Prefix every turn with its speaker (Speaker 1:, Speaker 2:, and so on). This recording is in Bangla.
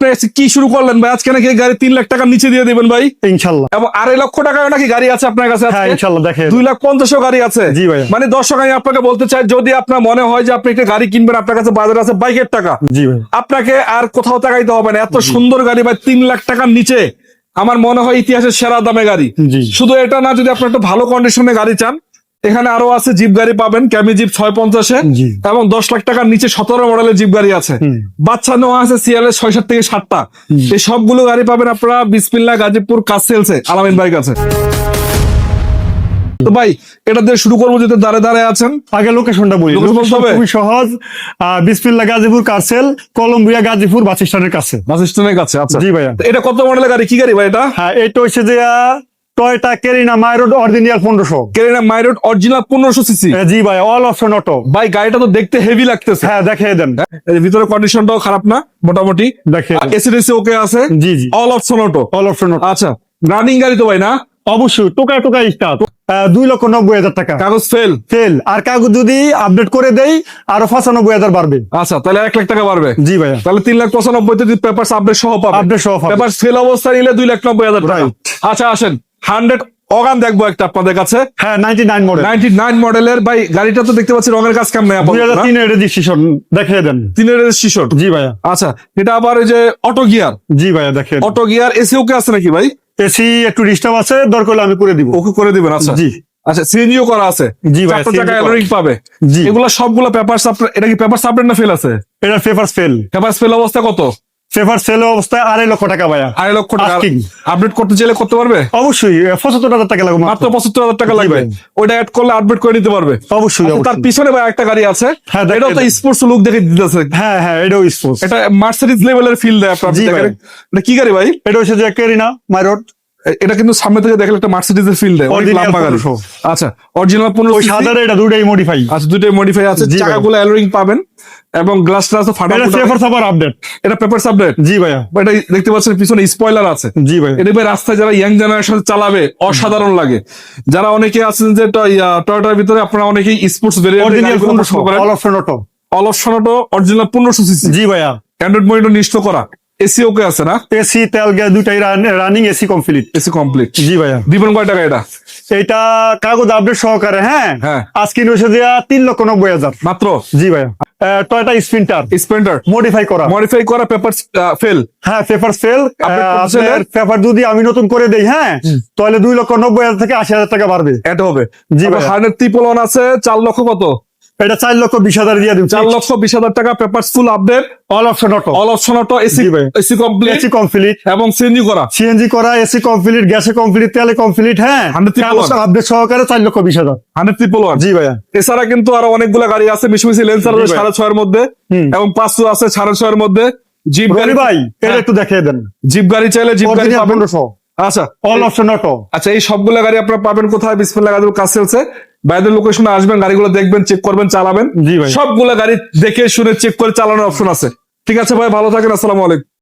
Speaker 1: আপনি কি শুরু করলেন ভাই? আজকে নাকি গাড়ি 3 লাখ টাকার নিচে দিয়ে দিবেন ভাই
Speaker 2: ইনশাল্লাহ।
Speaker 1: এবং 2.5 লক্ষ টাকায় নাকি গাড়ি আছে আপনার কাছে?
Speaker 2: হ্যাঁ ইনশাল্লাহ, দেখে
Speaker 1: 2,50,000 গাড়ি আছে।
Speaker 2: জি ভাই।
Speaker 1: মানে দর্শক আমি আপনাকে বলতে চাই, যদি আপনার মনে হয় যে আপনি একটা গাড়ি কিনবেন, আপনার কাছে বাজারে আছে বাইকের টাকা,
Speaker 2: জি ভাই,
Speaker 1: আপনাকে আর কোথাও তাকাইতে হবে না। এত সুন্দর গাড়ি ভাই 3 লাখ টাকার নিচে, আমার মনে হয় ইতিহাসের সেরা দামে গাড়ি।
Speaker 2: জি।
Speaker 1: শুধু এটা না, যদি আপনি একটা ভালো কন্ডিশনে গাড়ি চান, এখানে আরো আছে জিপ গাড়ি পাবেন, ক্যামি জিপ 650-এ
Speaker 2: জি।
Speaker 1: এবং 10 লাখ টাকার নিচে 17 মডেলের জিপ গাড়ি আছে। বাচ্চা নেওয়া আছে সিএলএস 6-7 থেকে 7টা। এই সবগুলো গাড়ি পাবেন আপনারা বিসমিল্লাহ গাজীপুর কাজ সেলসে আলামিন ভাইয়ের কাছে। তো ভাই এটা দিয়ে শুরু করবো, যেতে দাঁড়ে দাঁড়ায় আছেন।
Speaker 2: আগে লোকেশনটা বলি।
Speaker 1: লোকেশন বলতে হবে?
Speaker 2: খুবই সহজ। বিসমিল্লাহ গাজীপুর কারসেল, কলম্বিয়া গাজীপুর বাস স্ট্যান্ডের কাছে।
Speaker 1: বাস স্ট্যান্ডের কাছে। আচ্ছা
Speaker 2: জি ভাইয়া।
Speaker 1: তো এটা কত মডেলের গাড়ি? কি গাড়ি ভাই এটা?
Speaker 2: হ্যাঁ, এটা হচ্ছে যে Toyota Carina Myroad original 1500।
Speaker 1: Carina Myroad original 1500 CC.
Speaker 2: জি ভাই, অল অপশন অটো।
Speaker 1: ভাই গাড়িটা তো দেখতে হেভি লাগতেছে।
Speaker 2: হ্যাঁ, দেখিয়ে দেন।
Speaker 1: এর ভিতরে কন্ডিশনটাও খারাপ না মোটামুটি।
Speaker 2: দেখিয়ে দেন।
Speaker 1: এসিডিসি ওকে আছে।
Speaker 2: জি জি,
Speaker 1: all option auto.
Speaker 2: All option auto.
Speaker 1: আচ্ছা রানিং গাড়ি তো ভাই না?
Speaker 2: অবশ্যই টোকা টোকা স্টার্ট। 2,90,000 টাকা
Speaker 1: কাগজ ফেল।
Speaker 2: ফেল। আর কাগজ যদি আপডেট করে দেই আরো 95,000 বাড়বে।
Speaker 1: আচ্ছা তাহলে 1 লাখ টাকা বাড়বে।
Speaker 2: জি ভাইয়া।
Speaker 1: তাহলে 3,95,000 যদি পেপারস আপডেট সহ পাবে।
Speaker 2: আপডেট সহ পাবে।
Speaker 1: পেপারস ফেল অবস্থা নিলে 2,90,000 টাকা।
Speaker 2: Right.
Speaker 1: আচ্ছা আসেন 100 অগান দেখবো একটা আপনাদের কাছে।
Speaker 2: হ্যাঁ, 99 মডেল।
Speaker 1: 99 মডেলের ভাই গাড়িটা তো দেখতে পাচ্ছি রঙের কাজ কেমন?
Speaker 2: 2003 এর রেজিস্ট্রেশন, দেখিয়ে দেন।
Speaker 1: 3 রেজিস্ট্রেশন।
Speaker 2: জি ভাইয়া।
Speaker 1: আচ্ছা এটা আবার ওই যে অটো গিয়ার।
Speaker 2: জি ভাইয়া, দেখিয়ে দেন।
Speaker 1: অটো গিয়ার এসি ওকে আছে নাকি ভাই?
Speaker 2: এসি একটু ডিস্টার্ব আছে, দরকার হলে আমি করে দিব।
Speaker 1: ওকে করে দিবেন। আচ্ছা
Speaker 2: জি।
Speaker 1: আচ্ছা সিএনজিও করা আছে।
Speaker 2: জি ভাই,
Speaker 1: 4টা চাকা
Speaker 2: CNG করা।
Speaker 1: অ্যালোরিং পাবে।
Speaker 2: জি।
Speaker 1: এগুলা সবগুলা পেপারস আপনার, এটা কি পেপারস আপডেট না ফেল আছে?
Speaker 2: এটা পেপারস ফেল।
Speaker 1: পেপারস ফেল অবস্থা কত?
Speaker 2: পেপারস ফেল অবস্থায় 2.5 লক্ষ টাকা ভাইয়া।
Speaker 1: 2.5 লক্ষ টাকা।
Speaker 2: Asking।
Speaker 1: আপডেট করতে চাইলে করতে পারবে?
Speaker 2: অবশ্যই 75,000 টাকা লাগবে
Speaker 1: মাত্র
Speaker 2: মাত্র।
Speaker 1: 75,000 টাকা
Speaker 2: জি
Speaker 1: লাগবে।
Speaker 2: ভাই।
Speaker 1: ওইটা অ্যাড করলে আপডেট করে নিতে পারবে।
Speaker 2: অবশ্যই
Speaker 1: আচ্ছা, তার
Speaker 2: অবশ্যই।
Speaker 1: পিছনে ভাই একটা গাড়ি আছে।
Speaker 2: হ্যাঁ, দেখে
Speaker 1: এটাও তো
Speaker 2: দেন।
Speaker 1: স্পোর্টস লুক দেখে দিতেছে।
Speaker 2: হ্যাঁ হ্যাঁ, এটাও স্পোর্টস।
Speaker 1: এটা মার্সিডিজ লেভেলের ফিল দেয় আপনার।
Speaker 2: জি ভাই।
Speaker 1: এটা কি গাড়ি ভাই?
Speaker 2: এটা হচ্ছে যে ক্যারিনা মাইরোড।
Speaker 1: এটা কিন্তু সামনে থেকে দেখলে একটা মার্সিডিজের ফিল দেয়। অনেক
Speaker 2: Original
Speaker 1: লম্বা গাড়ি।
Speaker 2: 1500।
Speaker 1: আচ্ছা অরিজিনাল 1500
Speaker 2: ওই সাদার এটা দুটাই মডিফাই।
Speaker 1: আচ্ছা দুটোই মডিফাই আছে।
Speaker 2: জি ভাই।
Speaker 1: চাকাগুলো অ্যালোরিং পাবেন এবং গ্লাস টাস ফাটা
Speaker 2: এটা
Speaker 1: ফুটা।
Speaker 2: পেপারস আবার আপডেট।
Speaker 1: এটা পেপারস আপডেট।
Speaker 2: জি ভাইয়া।
Speaker 1: এটা দেখতে পাচ্ছেন পিছনে স্পয়লার আছে।
Speaker 2: জি ভাই।
Speaker 1: এটা ভাই রাস্তায় যারা ইয়াং জেনারেশন চালাবে অসাধারণ লাগে। যারা অনেকে আছেন যে টয়োটার ভিতরে আপনারা অনেকেই sports
Speaker 2: original
Speaker 1: variant
Speaker 2: 1500 all option auto.
Speaker 1: All option auto original 1500 CC.
Speaker 2: জি ভাইয়া।
Speaker 1: অ্যান্ড্রয়েড মনিটর নিশ্চিত করা। এসি ওকে আছে না?
Speaker 2: এসি তেল গ্যাস দুটাই running, AC complete.
Speaker 1: AC complete.
Speaker 2: জি ভাইয়া।
Speaker 1: দিবেন কয় টাকা এটা?
Speaker 2: এটা কাগজ আপডেট সহকারে। হ্যাঁ
Speaker 1: হ্যাঁ।
Speaker 2: আজকে হচ্ছে যে 3,90,000
Speaker 1: মাত্র।
Speaker 2: জি ভাইয়া। টয়োটা স্প্রিন্টার
Speaker 1: স্প্লেন্ডার
Speaker 2: মডিফাই করা।
Speaker 1: মডিফাই করা পেপারস ফেল।
Speaker 2: হ্যাঁ, পেপার ফেল।
Speaker 1: Update করতে চাইলে?
Speaker 2: পেপার যদি আমি নতুন করে দেই, হ্যাঁ, তাহলে 2,90,000 থেকে 80,000 টাকা বাড়বে।
Speaker 1: এড হবে।
Speaker 2: জি ভাই।
Speaker 1: 100 আছে 4 লক্ষ কত?
Speaker 2: এটা 4,20,000 দিয়ে দিব।
Speaker 1: 4,20,000 টাকা papers full update.
Speaker 2: All option auto.
Speaker 1: All option auto AC
Speaker 2: জি ভাই।
Speaker 1: এসি কমপ্লিট
Speaker 2: এসি কমপ্লিট,
Speaker 1: এবং সিএনজি করা।
Speaker 2: সিএনজি করা, এসি কমপ্লিট, গ্যাসে কমপ্লিট, তেলে কমপ্লিট। হ্যাঁ,
Speaker 1: 100,000
Speaker 2: আপডেট সহকারে 4,20,000।
Speaker 1: 100
Speaker 2: জি ভাইয়া।
Speaker 1: এছাড়া কিন্তু আরো অনেকগুলো গাড়ি আছে। মিশুমিশি লেন্সার
Speaker 2: জি
Speaker 1: আছে
Speaker 2: ভাই।
Speaker 1: 6.5 মধ্যে এবং 500 আছে 6.5 মধ্যে। জিপ গাড়ি
Speaker 2: রনি ভাই, এটা
Speaker 1: হ্যাঁ।
Speaker 2: একটু দেখিয়ে দেন।
Speaker 1: জিপ গাড়ি চাইলে জিপ গাড়ি
Speaker 2: অরিজিনাল
Speaker 1: পাবেন।
Speaker 2: 1500
Speaker 1: আচ্ছা
Speaker 2: অল অপশন অটো।
Speaker 1: আচ্ছা এই সবগুলো গাড়ি আপনারা পাবেন কোথায়? বিসমিল্লাহ গাজীপুর কাজ চলছে। বাইরের লোকেশনে আসবেন, গাড়িগুলো দেখবেন, চেক করবেন, চালাবেন।
Speaker 2: জি ভাই।
Speaker 1: সবগুলো গাড়ি দেখে শুনে চেক করে চালানোর অপশন আছে। ঠিক আছে ভাই, ভালো থাকেন। আসসালামু আলাইকুম।